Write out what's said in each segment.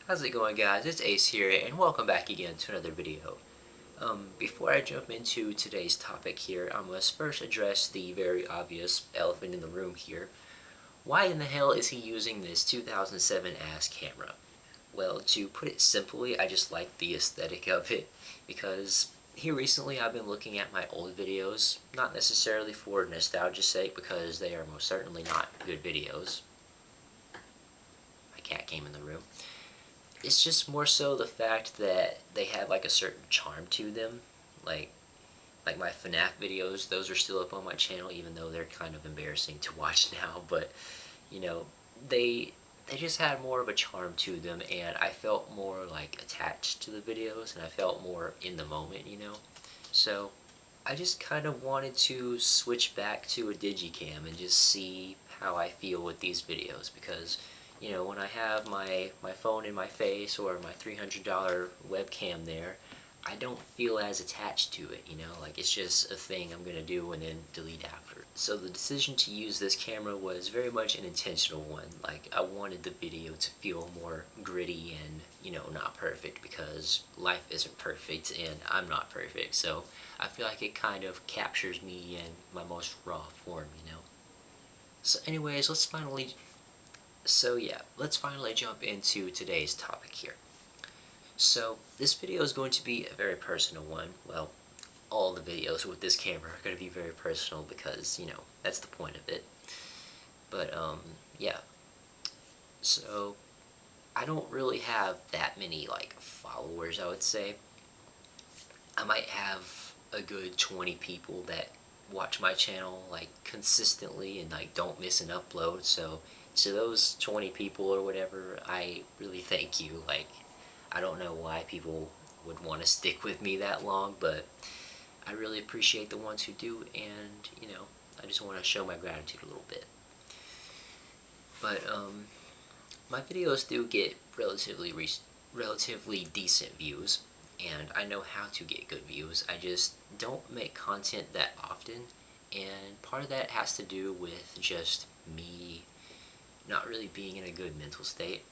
How's it going, guys? It's Ace here, and welcome back again to another video. Before I jump into today's topic here, I must first address the very obvious elephant in the room here. Why in the hell is he using this 2007 ass camera? Well, to put it simply, I just like the aesthetic of it, because here recently I've been looking at my old videos, not necessarily for nostalgia's sake, because they are most certainly not good videos. My cat came in the room. It's just more so the fact that they have like a certain charm to them. Like like my FNAF videos, those are still up on my channel even though they're kind of embarrassing to watch now, but you know, they they just had more of a charm to them and I felt more like attached to the videos and I felt more in the moment. So I just kind of wanted to switch back to a digicam and just see how I feel with these videos because when I have my phone in my face or my $300 webcam there, I don't feel as attached to it. Like it's just a thing I'm gonna do and then delete after. So the decision to use this camera was very much an intentional one. Like I wanted the video to feel more gritty and not perfect because life isn't perfect and I'm not perfect. So I feel like it kind of captures me in my most raw form. So anyways, let's finally jump into today's topic here. So this video is going to be a very personal one. Well, all the videos with this camera are going to be very personal because, that's the point of it. But, yeah. So, I don't really have that many, like, followers, I would say. I might have a good 20 people that watch my channel, like, consistently and, like, don't miss an upload. So, to those 20 people or whatever, I really thank you. Like, I don't know why people would want to stick with me that long, but I really appreciate the ones who do, and, I just want to show my gratitude a little bit. But, my videos do get relatively decent views, and I know how to get good views. I just don't make content that often, and part of that has to do with just me not really being in a good mental state.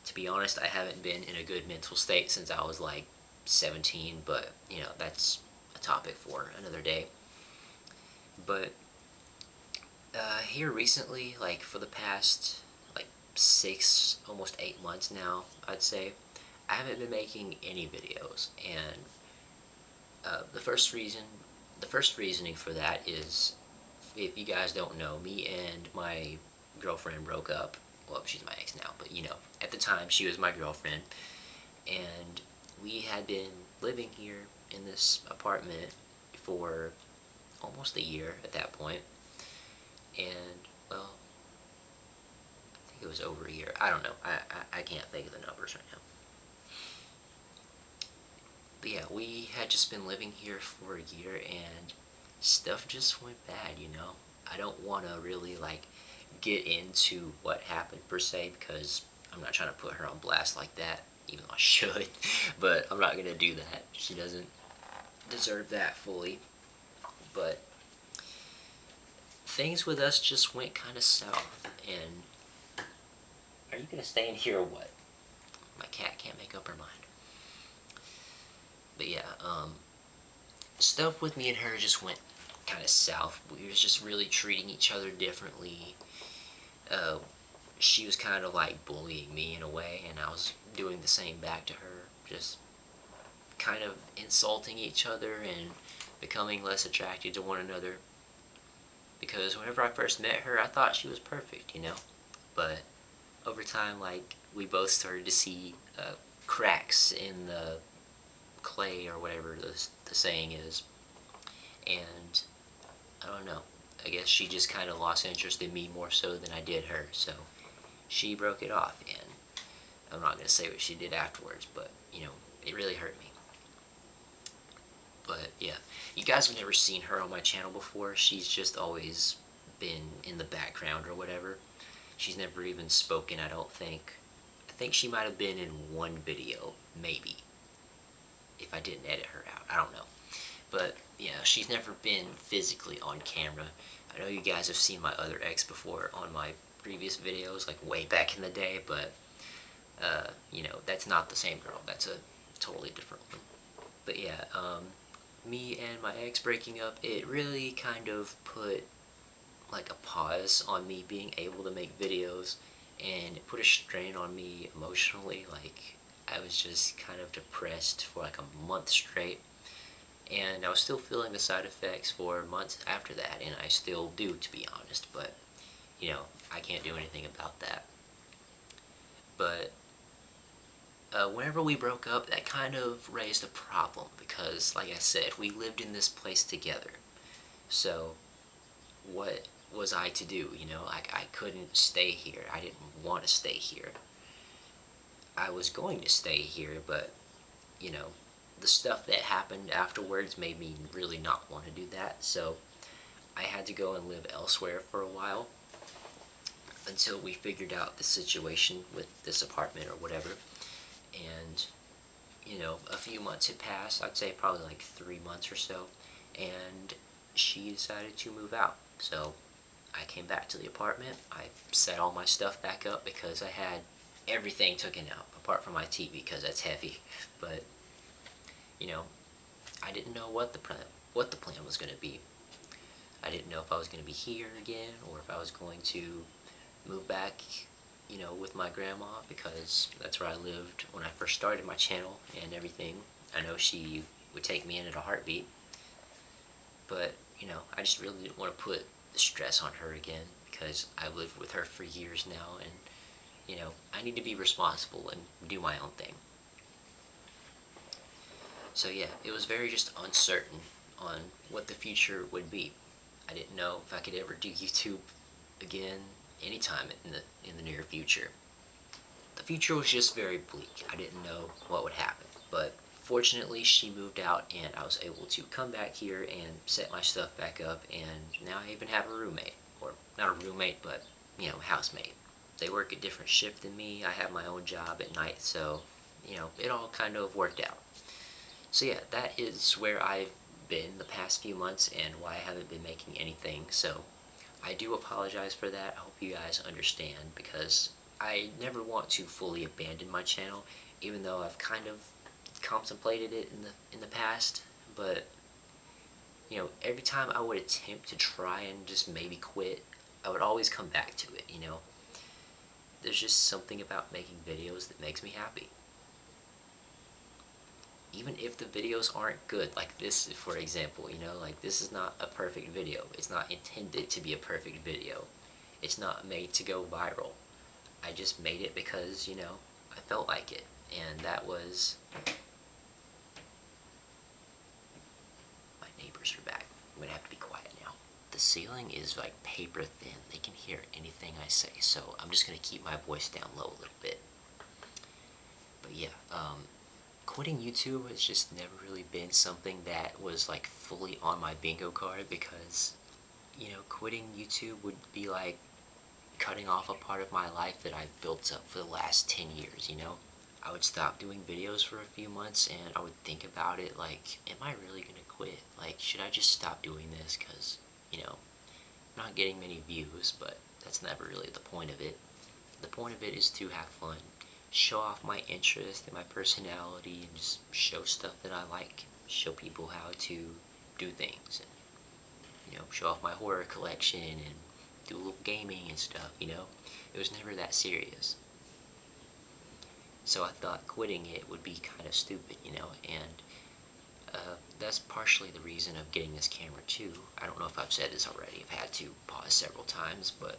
To be honest, I haven't been in a good mental state since I was like 17, but that's a topic for another day. But here recently, like for the past like 6, almost 8 months now, I'd say, I haven't been making any videos, and the first reasoning for that is, if you guys don't know, me and my girlfriend broke up. Well, she's my ex now, but at the time she was my girlfriend, and we had been living here in this apartment for almost a year at that point, and well, I think it was over a year. I don't know. I can't think of the numbers right now. But yeah, we had just been living here for a year, and stuff just went bad. I don't want to really like get into what happened per se because I'm not trying to put her on blast like that, even though I should, but I'm not gonna do that. She doesn't deserve that fully. But things with us just went kind of south. And are you gonna stay in here or what? My cat can't make up her mind. But yeah, stuff with me and her just went kind of south. We were just really treating each other differently. She was kind of like bullying me in a way, and I was doing the same back to her, just kind of insulting each other and becoming less attracted to one another. Because whenever I first met her, I thought she was perfect. But over time, like, we both started to see cracks in the clay or whatever the saying is, and I don't know. I guess she just kind of lost interest in me more so than I did her, so she broke it off, and I'm not going to say what she did afterwards, but, it really hurt me. But, yeah, you guys have never seen her on my channel before. She's just always been in the background or whatever. She's never even spoken, I don't think. I think she might have been in one video, maybe, if I didn't edit her out. I don't know. But, yeah, she's never been physically on camera. I know you guys have seen my other ex before on my previous videos, like way back in the day, but that's not the same girl. That's a totally different one. But yeah, me and my ex breaking up, it really kind of put like a pause on me being able to make videos, and it put a strain on me emotionally. Like, I was just kind of depressed for like a month straight, and I was still feeling the side effects for months after that, and I still do, to be honest. But I can't do anything about that. But whenever we broke up, that kind of raised a problem because, like I said, we lived in this place together. So what was I to do? Like, I couldn't stay here. I didn't want to stay here. I was going to stay here, but you know, the stuff that happened afterwards made me really not want to do that. So I had to go and live elsewhere for a while until we figured out the situation with this apartment or whatever. And a few months had passed. I'd say probably like 3 months or so, and she decided to move out. So I came back to the apartment. I set all my stuff back up because I had everything taken out apart from my TV because that's heavy. But you know, I didn't know what the plan was going to be. I didn't know if I was going to be here again or if I was going to move back, with my grandma, because that's where I lived when I first started my channel and everything. I know she would take me in at a heartbeat, but I just really didn't want to put the stress on her again because I've lived with her for years now, and I need to be responsible and do my own thing. So yeah, it was very just uncertain on what the future would be. I didn't know if I could ever do YouTube again anytime in the near future. The future was just very bleak. I didn't know what would happen. But fortunately, she moved out and I was able to come back here and set my stuff back up, and now I even have a roommate. Or not a roommate, but housemate. They work a different shift than me. I have my own job at night, so it all kind of worked out. So yeah, that is where I've been the past few months and why I haven't been making anything. So I do apologize for that. I hope you guys understand, because I never want to fully abandon my channel, even though I've kind of contemplated it in the past. But every time I would attempt to try and just maybe quit, I would always come back to it. There's just something about making videos that makes me happy. Even if the videos aren't good, like this, for example, like this is not a perfect video. It's not intended to be a perfect video. It's not made to go viral. I just made it because, I felt like it. And that was... My neighbors are back. I'm gonna have to be quiet now. The ceiling is like paper thin. They can hear anything I say, so I'm just gonna keep my voice down low a little bit. But yeah, quitting YouTube has just never really been something that was like fully on my bingo card, because quitting YouTube would be like cutting off a part of my life that I've built up for the last 10 years. I would stop doing videos for a few months and I would think about it like, am I really gonna quit? Like, should I just stop doing this? Because I'm not getting many views, but that's never really the point of it. The point of it is to have fun, show off my interest and my personality, and just show stuff that I like, show people how to do things, and show off my horror collection and do a little gaming and stuff. It was never that serious. So I thought quitting it would be kind of stupid, and that's partially the reason of getting this camera too. I don't know if I've said this already. I've had to pause several times, but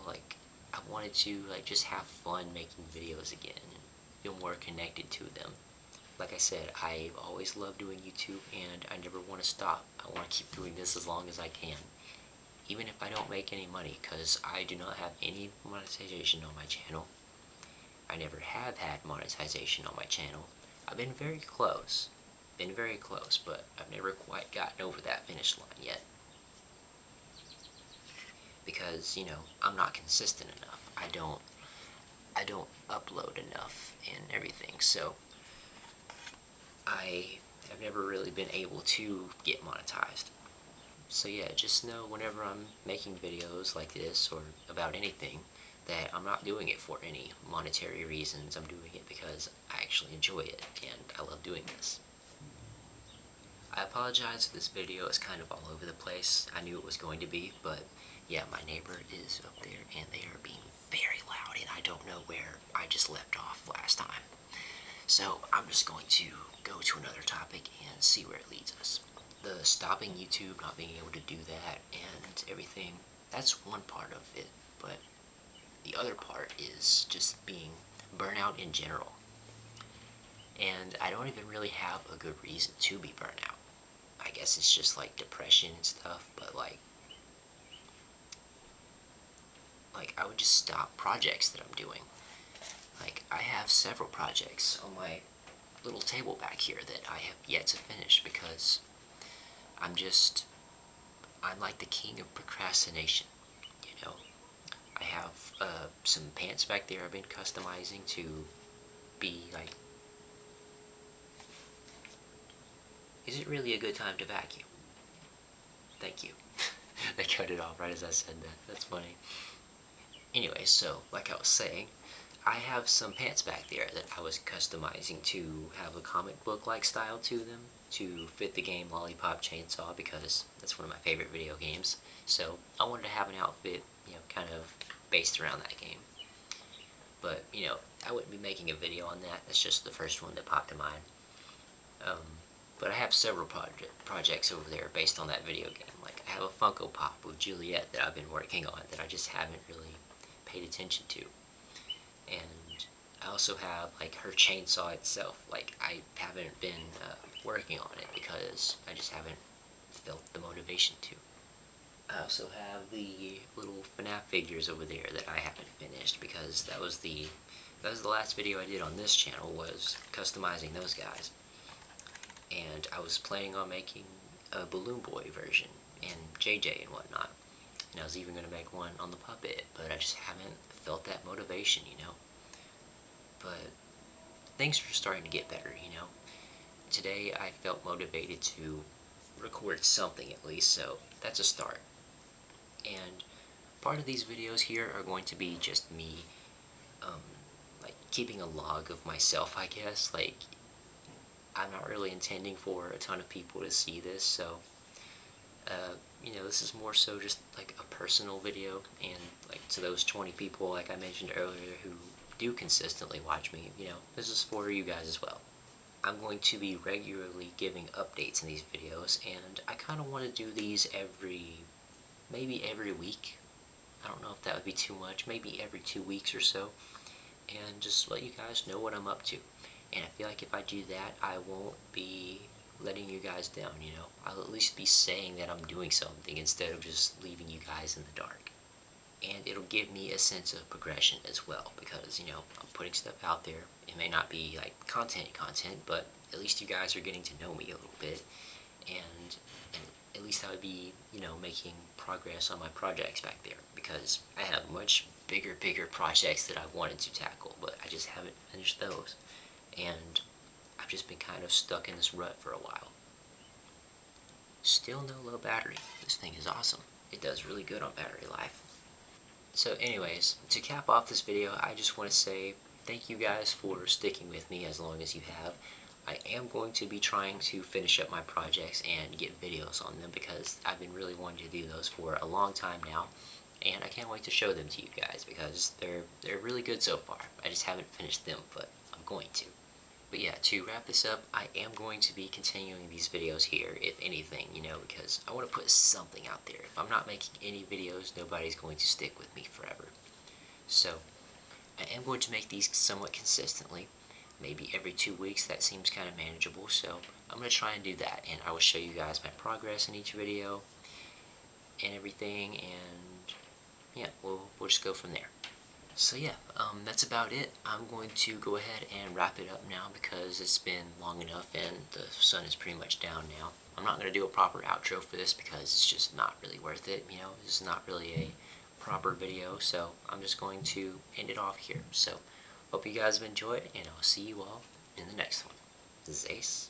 like, I wanted to like just have fun making videos again and feel more connected to them. Like I said, I've always loved doing YouTube and I never want to stop. I want to keep doing this as long as I can, even if I don't make any money, because I do not have any monetization on my channel. I never have had monetization on my channel. I've been very close, but I've never quite gotten over that finish line yet. Because, I'm not consistent enough. I don't upload enough and everything, so I have never really been able to get monetized. So yeah, just know whenever I'm making videos like this or about anything, that I'm not doing it for any monetary reasons. I'm doing it because I actually enjoy it and I love doing this. I apologize if this video is kind of all over the place. I knew it was going to be, but yeah, my neighbor is up there and they are being very loud and I don't know where I just left off last time. So I'm just going to go to another topic and see where it leads us. The stopping YouTube, not being able to do that and everything, that's one part of it, but the other part is just being burnout in general. And I don't even really have a good reason to be burnt out. I guess it's just like depression and stuff, but like I would just stop projects that I'm doing. Like I have several projects on my little table back here that I have yet to finish because I'm like the king of procrastination, you know. I have some pants back there I've been customizing to be like. Is it really a good time to vacuum? Thank you. They cut it off right as I said that. That's funny. Anyway, so like I was saying, I have some pants back there that I was customizing to have a comic book like style to them to fit the game Lollipop Chainsaw because that's one of my favorite video games. So I wanted to have an outfit, kind of based around that game. But, I wouldn't be making a video on that. That's just the first one that popped to mind. But I have several projects over there based on that video game. Like, I have a Funko Pop with Juliet that I've been working on that I just haven't really paid attention to. And I also have, like, her chainsaw itself. Like, I haven't been working on it because I just haven't felt the motivation to. I also have the little FNAF figures over there that I haven't finished because that was the last video I did on this channel, was customizing those guys. And I was planning on making a Balloon Boy version and JJ and whatnot. And I was even going to make one on the puppet, but I just haven't felt that motivation, But things are starting to get better, Today I felt motivated to record something at least, so that's a start. And part of these videos here are going to be just me, like keeping a log of myself, I guess. Like, I'm not really intending for a ton of people to see this, so, this is more so just like a personal video, and like to those 20 people, like I mentioned earlier, who do consistently watch me, this is for you guys as well. I'm going to be regularly giving updates in these videos, and I kind of want to do these maybe every week. I don't know if that would be too much, maybe every 2 weeks or so, and just let you guys know what I'm up to. And I feel like if I do that, I won't be letting you guys down, I'll at least be saying that I'm doing something instead of just leaving you guys in the dark. And it'll give me a sense of progression as well, because, I'm putting stuff out there. It may not be like content, but at least you guys are getting to know me a little bit, and at least I would be, making progress on my projects back there, because I have much bigger projects that I wanted to tackle, but I just haven't finished those. And I've just been kind of stuck in this rut for a while. Still no low battery. This thing is awesome. It does really good on battery life. So anyways, to cap off this video, I just want to say thank you guys for sticking with me as long as you have. I am going to be trying to finish up my projects and get videos on them because I've been really wanting to do those for a long time now. And I can't wait to show them to you guys because they're really good so far. I just haven't finished them, but I'm going to. But yeah, to wrap this up, I am going to be continuing these videos here, if anything, because I want to put something out there. If I'm not making any videos, nobody's going to stick with me forever. So, I am going to make these somewhat consistently. Maybe every 2 weeks, that seems kind of manageable, so I'm going to try and do that. And I will show you guys my progress in each video and everything, and yeah, we'll just go from there. So yeah, that's about it. I'm going to go ahead and wrap it up now because it's been long enough and the sun is pretty much down now. I'm not going to do a proper outro for this because it's just not really worth it, This is not really a proper video, so I'm just going to end it off here. So, hope you guys have enjoyed, and I'll see you all in the next one. This is Ace.